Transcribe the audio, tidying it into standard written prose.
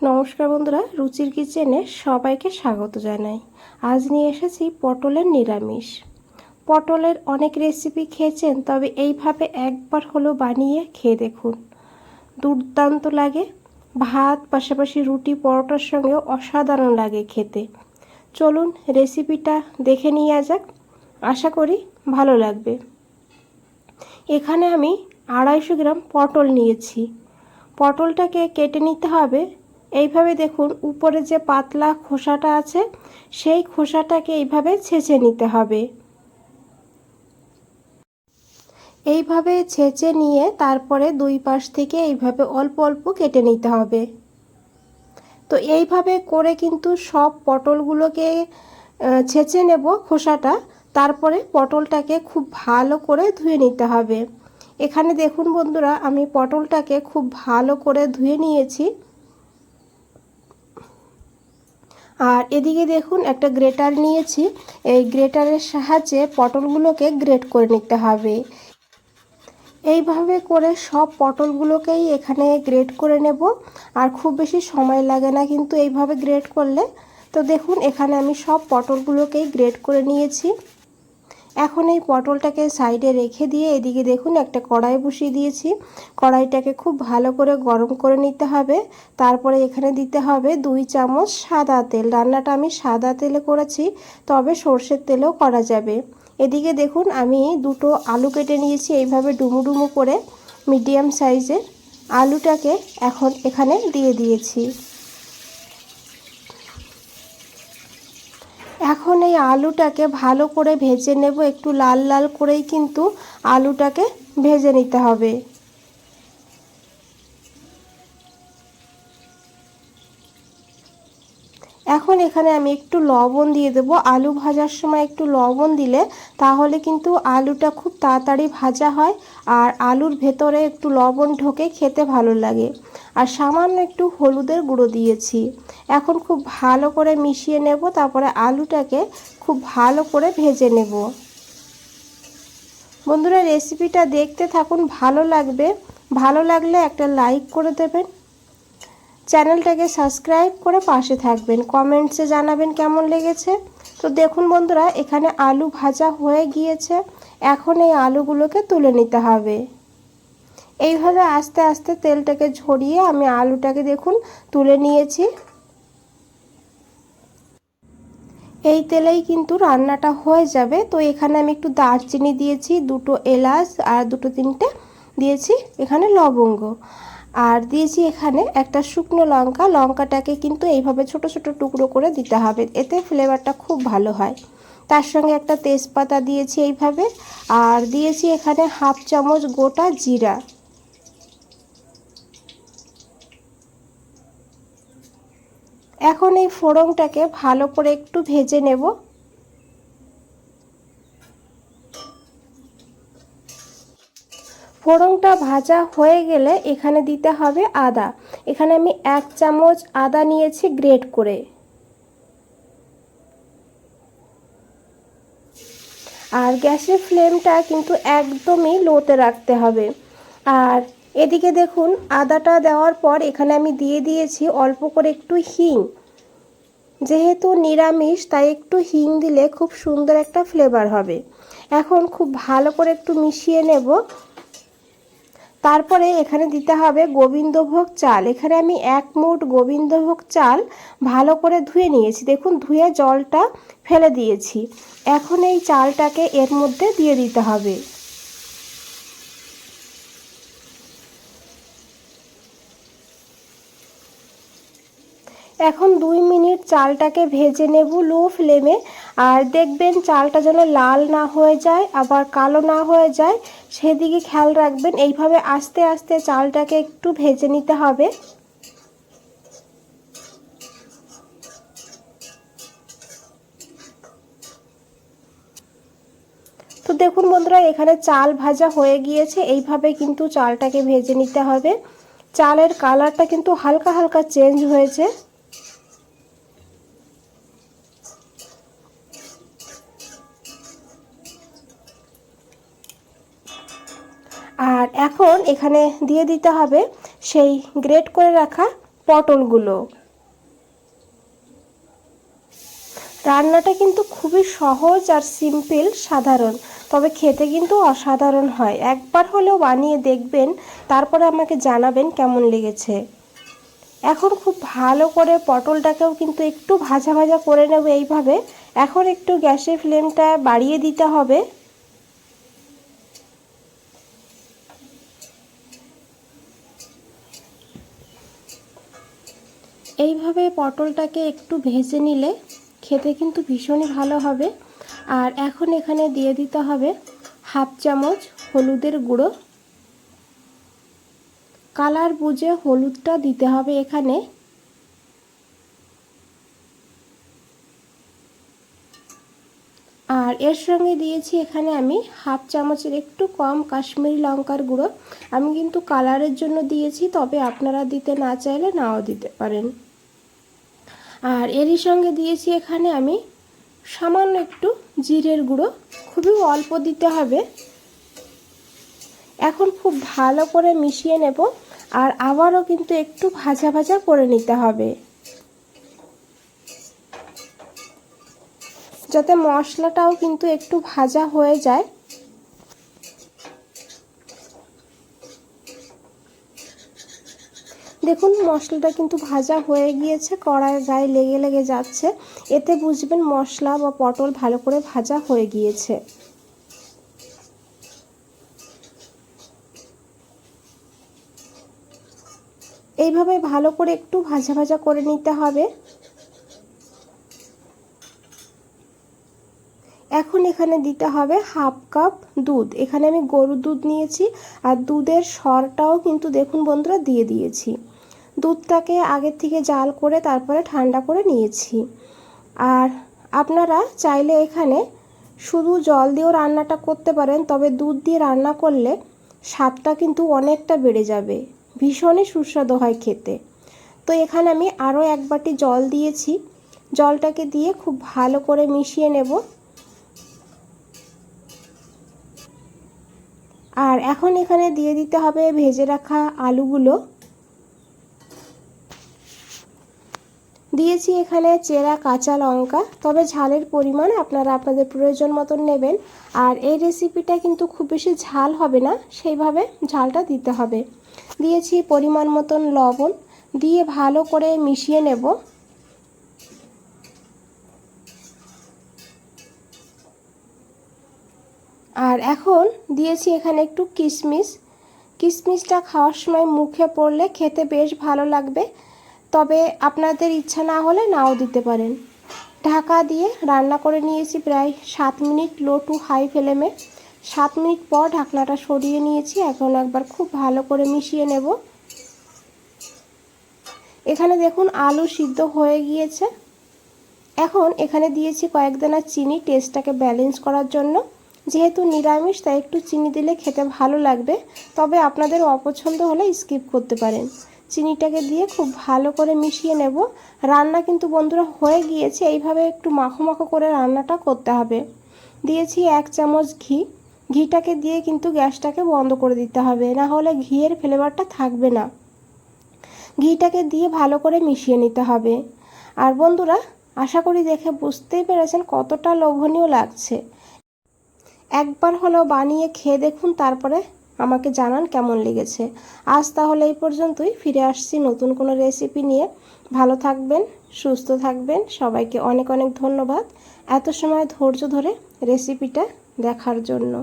নমস্কার বন্ধুরা, রুচির কিচেনে সবাইকে স্বাগত জানাই। আজ নিয়ে এসেছি পটলের নিরামিষ। পটলের অনেক রেসিপি খেয়েছেন, তবে এইভাবে একবার হলেও বানিয়ে খেয়ে দেখুন, দুর্দান্ত লাগে। ভাত, পাশাপাশি রুটি, পরোটার সঙ্গেও অসাধারণ লাগে খেতে। চলুন রেসিপিটা দেখে নিয়ে যাক, আশা করি ভালো লাগবে। এখানে আমি 250 গ্রাম পটল নিয়েছি। পটলটাকে কেটে নিতে হবে। এইভাবে দেখুন, উপরে যে পাতলা খোসাটা আছে সেই খোসাটাকে এইভাবে ছেঁচে নিতে হবে। এইভাবে ছেঁচে নিয়ে তারপরে দুই পাশ থেকে এইভাবে অল্প অল্প কেটে নিতে হবে। তো এইভাবে করে কিন্তু সব পটলগুলোকে ছেঁচে নেব খোসাটা, তারপরে পটলটাকে খুব ভালো করে ধুয়ে নিতে হবে। এখানে দেখুন বন্ধুরা, আমি পটলটাকে খুব ভালো করে ধুয়ে নিয়েছি। আর এদিকে দেখুন, একটা গ্রেটার নিয়েছি। এই গ্রেটারের সাহায্যে পটলগুলোকে গ্রেট করে নিতে হবে। এইভাবে করে সব পটলগুলোকেই এখানে গ্রেট করে নেব। আর খুব বেশি সময় লাগে না কিন্তু এইভাবে গ্রেট করলে। তো দেখুন, এখানে আমি সব পটলগুলোকেই গ্রেট করে নিয়েছি। এখন এই পটলটাকে সাইডে রেখে দিয়ে এদিকে দেখুন একটা কড়াই বসিয়ে দিয়েছি। কড়াইটাকে খুব ভালো করে গরম করে নিতে হবে। তারপরে এখানে দিতে হবে 2 চামচ সাদা তেল। রান্নাটা আমি সাদা তেলে করেছি, তবে সর্ষের তেলেও করা যাবে। এদিকে দেখুন, আমি 2টো আলু কেটে নিয়েছি এইভাবে ডুমু ডুমু করে, মিডিয়াম সাইজের। আলুটাকে এখন এখানে দিয়ে দিয়েছি। এখন এই আলুটাকে ভালো করে ভেজে নেব। একটু লাল লাল করেই কিন্তু আলুটাকে ভেজে নিতে হবে। এখন এখানে আমি একটু লবণ দিয়ে দেব। আলু ভাজার সময় একটু লবণ দিলে তাহলে কিন্তু আলুটা খুব তাড়াতাড়ি ভাজা হয়, আর আলুর ভেতরে একটু লবণ ঢোকে, খেতে ভালো লাগে। আর সামান্য একটু হলুদের গুঁড়ো দিয়েছি। এখন খুব ভালো করে মিশিয়ে নেব, তারপরে আলুটাকে খুব ভালো করে ভেজে নেব। বন্ধুরা, রেসিপিটা দেখতে থাকুন, ভালো লাগবে। ভালো লাগলে একটা লাইক করে দেবেন, চ্যানেলটাকে সাবস্ক্রাইব করে পাশে থাকবেন, কমেন্টসে জানাবেন কেমন লেগেছে। তো দেখুন বন্ধুরা, এখানে আলু ভাজা হয়ে গিয়েছে। এখন এই আলুগুলোকে তুলে নিতে হবে। এইভাবে আস্তে আস্তে তেলটাকে ঝরিয়ে আমি আলুটাকে দেখুন তুলে নিয়েছি। এই তেলেই কিন্তু রান্নাটা হয়ে যাবে। তো এখানে আমি একটু দারচিনি দিয়েছি, 2টো এলাচ আর 2-3টে দিয়েছি এখানে লবঙ্গ, আর দিয়েছি এখানে একটা শুকনো লঙ্কা। লঙ্কাটাকে কিন্তু এইভাবে ছোট ছোট টুকরো করে দিতে হবে, এতে ফ্লেভারটা খুব ভালো হয়। তার সঙ্গে একটা তেজপাতা দিয়েছি এইভাবে, আর দিয়েছি এখানে 1/2 চামচ গোটা জিরা। এখন এই ফোড়নটাকে ভালো করে একটু ভেজে নেব। ফোড়নটা ভাজা হয়ে গেলে এখানে দিতে হবে আদা। এখানে আমি 1 চামচ আদা নিয়েছি গ্রেট করে। আর গ্যাসের ফ্লেমটা কিন্তু একদমই লোতে রাখতে হবে। আর এদিকে দেখুন, আদাটা দেওয়ার পর এখানে আমি দিয়ে দিয়েছি অল্প করে একটু হিং। যেহেতু নিরামিষ, তাই একটু হিং দিলে খুব সুন্দর একটা ফ্লেভার হবে। এখন খুব ভালো করে একটু মিশিয়ে নেব। তারপরে এখানে দিতে হবে গোবিন্দভোগ চাল। এখানে আমি 1 মুঠ গোবিন্দভোগ চাল ভালো করে ধুয়ে নিয়েছি। দেখুন, ধুয়ে জলটা ফেলে দিয়েছি। এখন এই চালটাকে এর মধ্যে দিয়ে দিতে হবে। এখন 2 মিনিট চালটাকে ভেজে নেব লো ফ্লেমে। আর দেখবেন চালটা যেন লাল না হয়ে যায়, আবার কালো না হয়ে যায়, সেদিকে খেয়াল রাখবেন। এইভাবে আস্তে আস্তে চালটাকে একটু ভেজে নিতে হবে। তো দেখুন বন্ধুরা, এখানে চাল ভাজা হয়ে গিয়েছে। এইভাবে কিন্তু চালটাকে ভেজে নিতে হবে। চালের কালারটা কিন্তু হালকা হালকা চেঞ্জ হয়েছে। আর এখন এখানে দিয়ে দিতে হবে সেই গ্রেট করে রাখা পটলগুলো। রান্নাটা কিন্তু খুবই সহজ আর সিম্পল, সাধারণ, তবে খেতে কিন্তু অসাধারণ হয়। একবার হলেও বানিয়ে দেখবেন, তারপরে আমাকে জানাবেন কেমন লেগেছে। এখন খুব ভালো করে পটলটাকেও কিন্তু একটু ভাজা ভাজা করে নেব এইভাবে। এখন একটু গ্যাসের ফ্লেমটা বাড়িয়ে দিতে হবে। এইভাবে পটলটাকে একটু ভেজে নিলে খেতে কিন্তু ভীষণই ভালো হবে। আর এখন এখানে দিয়ে দিতে হবে হাফ চামচ হলুদের গুঁড়ো। কালার বুঝে হলুদটা দিতে হবে এখানে। আর এর সঙ্গে দিয়েছি এখানে আমি হাফ চামচের একটু কম কাশ্মীরি লঙ্কার গুঁড়ো। আমি কিন্তু কালারের জন্য দিয়েছি, তবে আপনারা দিতে না চাইলে নাও দিতে পারেন। আর এরই সঙ্গে দিয়েছি এখানে আমি সামান্য একটু জিরের গুঁড়ো, খুবই অল্প দিতে হবে। এখন খুব ভালো করে মিশিয়ে নেব। আর আবারও কিন্তু একটু ভাজা ভাজা করে নিতে হবে, যাতে মশলাটাও কিন্তু একটু ভাজা হয়ে যায়। দেখুন মশলাটা কিন্তু ভাজা হয়ে গিয়েছে, কড়াইয়ের গায়ে লেগে লেগে যাচ্ছে। এতে বুঝবেন মশলা বা পটল ভালো করে ভাজা হয়ে গিয়েছে। এইভাবে ভালো করে একটু ভাজা ভাজা করে নিতে হবে। এখন এখানে দিতে হবে হাফ কাপ দুধ। এখানে আমি গরুর দুধ নিয়েছি, আর দুধের সরটাও কিন্তু দেখুন বন্ধুরা দিয়ে দিয়েছি। দুধটাকে আগের থেকে জাল করে তারপরে ঠান্ডা করে নিয়েছি। আর আপনারা চাইলে এখানে শুধু জল দিয়েও রান্নাটা করতে পারেন, তবে দুধ দিয়ে রান্না করলে স্বাদটা কিন্তু অনেকটা বেড়ে যাবে, ভীষণই সুস্বাদু হয় খেতে। তো এখানে আমি আরও এক বাটি জল দিয়েছি। জলটাকে দিয়ে খুব ভালো করে মিশিয়ে নেব। আর এখন এখানে দিয়ে দিতে হবে ভেজে রাখা আলুগুলো। দিয়েছি এখানে চেরা কাঁচা লঙ্কা, তবে ঝালের পরিমাণ আপনারা আপনাদের প্রয়োজন মতন নেবেন। আর এই রেসিপিটা কিন্তু খুব বেশি ঝাল হবে না, সেইভাবে ঝালটা দিতে হবে। দিয়েছি পরিমাণ মতন লবণ, দিয়ে ভালো করে মিশিয়ে নেব। আর এখন দিয়েছি এখানে একটু কিশমিশ। কিশমিশটা খাওয়ার সময় মুখে পড়লে খেতে বেশ ভালো লাগবে, তবে আপনাদের ইচ্ছা না হলে নাও দিতে পারেন। ঢাকা দিয়ে রান্না করে নিয়েছি প্রায় 7 মিনিট লো টু হাই ফ্লেমে। 7 মিনিট পর ঢাকনাটা সরিয়ে নিয়েছি। এখন একবার খুব ভালো করে মিশিয়ে নেব। এখানে দেখুন আলু সিদ্ধ হয়ে গিয়েছে। এখন এখানে দিয়েছি কয়েক দানা চিনি, টেস্টটাকে ব্যালেন্স করার জন্য। যেহেতু নিরামিষ তাই একটু চিনি দিলে খেতে ভালো লাগবে, তবে আপনাদের অপছন্দ হলে স্কিপ করতে পারেন। চিনিটাকে দিয়ে খুব ভালো করে মিশিয়ে নেব। রান্না কিন্তু বন্ধুরা হয়ে গিয়েছে, এইভাবে একটু মাখো মাখো করে রান্নাটা করতে হবে। দিয়েছি 1 চামচ ঘি। ঘিটাকে দিয়ে কিন্তু গ্যাসটাকে বন্ধ করে দিতে হবে, না হলে ঘিয়ের ফ্লেভারটা থাকবে না। ঘিটাকে দিয়ে ভালো করে মিশিয়ে নিতে হবে। আর বন্ধুরা আশা করি দেখে বুঝতেই পেরেছেন কতটা লোভনীয় লাগছে। একবার হলেও বানিয়ে খেয়ে দেখুন, তারপরে আমাকে জানান কেমন লেগেছে। আজ তাহলে এই পর্যন্তই, ফিরে আসছি নতুন কোনো রেসিপি নিয়ে। ভালো থাকবেন, সুস্থ থাকবেন। সবাইকে অনেক অনেক ধন্যবাদ এত সময় ধৈর্য ধরে রেসিপিটা দেখার জন্য।